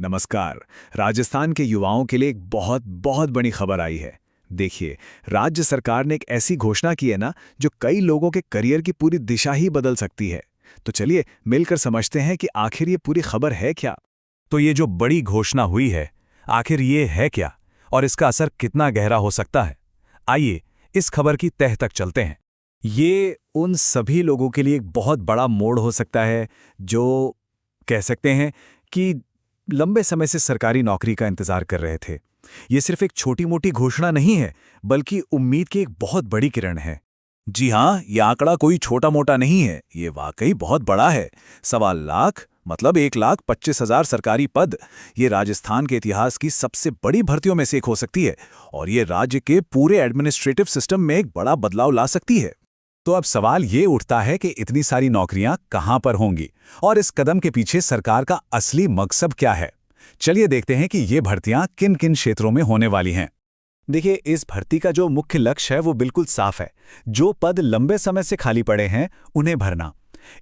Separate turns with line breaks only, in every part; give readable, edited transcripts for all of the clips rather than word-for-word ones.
नमस्कार। राजस्थान के युवाओं के लिए एक बहुत बहुत बड़ी खबर आई है। देखिए, राज्य सरकार ने एक ऐसी घोषणा की है ना, जो कई लोगों के करियर की पूरी दिशा ही बदल सकती है। तो चलिए मिलकर समझते हैं कि आखिर ये पूरी खबर है क्या।
तो ये जो बड़ी घोषणा हुई है, आखिर ये है क्या और इसका असर कितना गहरा हो सकता है? आइए इस खबर की तह तक चलते हैं।
ये उन सभी लोगों के लिए एक बहुत बड़ा मोड़ हो सकता है जो कह सकते हैं कि लंबे समय से सरकारी नौकरी का इंतजार कर रहे थे। ये सिर्फ एक छोटी-मोटी घोषणा नहीं है, बल्कि उम्मीद की एक बहुत बड़ी किरण है।
जी हाँ, ये आंकड़ा कोई छोटा-मोटा नहीं है, ये वाकई बहुत बड़ा है। 1.25 लाख मतलब 1,25,000 सरकारी पद। ये राजस्थान के इतिहास की सबसे बड़ी भर्तियों में से एक हो सकती है और ये राज्य के पूरे एडमिनिस्ट्रेटिव सिस्टम में एक बड़ा बदलाव ला सकती है। तो अब सवाल ये उठता है कि इतनी सारी नौकरियां कहां पर होंगी और इस कदम के पीछे सरकार का असली मकसद क्या है। चलिए देखते हैं कि ये भर्तियां किन किन क्षेत्रों में होने वाली हैं।
देखिए, इस भर्ती का जो मुख्य लक्ष्य है वो बिल्कुल साफ है। जो पद लंबे समय से खाली पड़े हैं उन्हें भरना।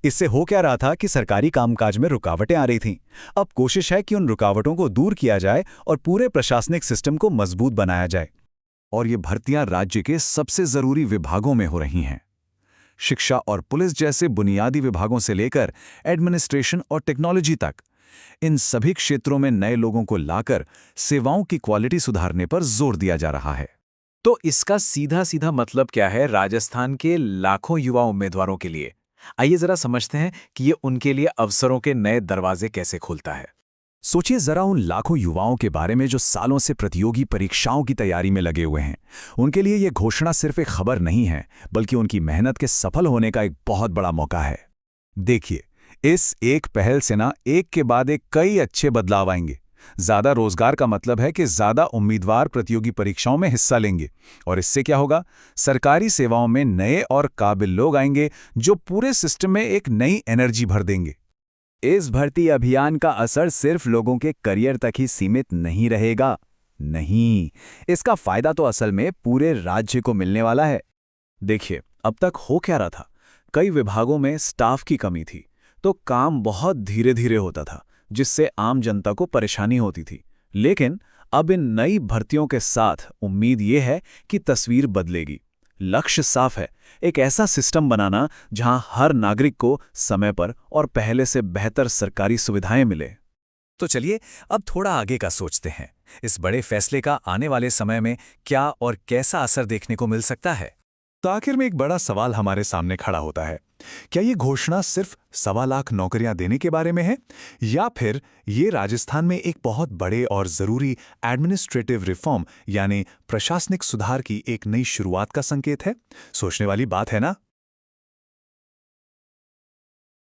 इससे हो क्या रहा था कि सरकारी कामकाज में रुकावटें आ रही थीं। अब कोशिश है कि उन रुकावटों को दूर किया जाए और पूरे प्रशासनिक सिस्टम को मजबूत बनाया जाए।
और ये भर्तियां राज्य के सबसे जरूरी विभागों में हो रही हैं। शिक्षा और पुलिस जैसे बुनियादी विभागों से लेकर एडमिनिस्ट्रेशन और टेक्नोलॉजी तक, इन सभी क्षेत्रों में नए लोगों को लाकर सेवाओं की क्वालिटी सुधारने पर जोर दिया जा रहा है।
तो इसका सीधा सीधा मतलब क्या है राजस्थान के लाखों युवा उम्मीदवारों के लिए? आइए जरा समझते हैं कि ये उनके लिए अवसरों के नए दरवाजे कैसे खोलता है।
सोचिए जरा उन लाखों युवाओं के बारे में जो सालों से प्रतियोगी परीक्षाओं की तैयारी में लगे हुए हैं। उनके लिए ये घोषणा सिर्फ एक खबर नहीं है, बल्कि उनकी मेहनत के सफल होने का एक बहुत बड़ा मौका है। देखिए, इस एक पहल से ना एक के बाद एक कई अच्छे बदलाव आएंगे। ज्यादा रोजगार का मतलब है कि ज्यादा उम्मीदवार प्रतियोगी परीक्षाओं में हिस्सा लेंगे और इससे क्या होगा? सरकारी सेवाओं में नए और काबिल लोग आएंगे जो पूरे सिस्टम में एक नई एनर्जी भर देंगे।
इस भर्ती अभियान का असर सिर्फ लोगों के करियर तक ही सीमित नहीं रहेगा। नहीं, इसका फायदा तो असल में पूरे राज्य को मिलने वाला है। देखिए, अब तक हो क्या रहा था, कई विभागों में स्टाफ की कमी थी, तो काम बहुत धीरे धीरे होता था, जिससे आम जनता को परेशानी होती थी। लेकिन अब इन नई भर्तियों के साथ उम्मीद ये है कि तस्वीर बदलेगी। लक्ष्य साफ है, एक ऐसा सिस्टम बनाना जहां हर नागरिक को समय पर और पहले से बेहतर सरकारी सुविधाएं मिले।
तो चलिए अब थोड़ा आगे का सोचते हैं। इस बड़े फैसले का आने वाले समय में क्या और कैसा असर देखने को मिल सकता है? तो आखिर में एक बड़ा सवाल हमारे सामने खड़ा होता है। क्या ये घोषणा सिर्फ 1.25 लाख नौकरियां देने के बारे में है, या फिर ये राजस्थान में एक बहुत बड़े और जरूरी एडमिनिस्ट्रेटिव रिफॉर्म यानी प्रशासनिक सुधार की एक नई शुरुआत का संकेत है? सोचने वाली बात है ना।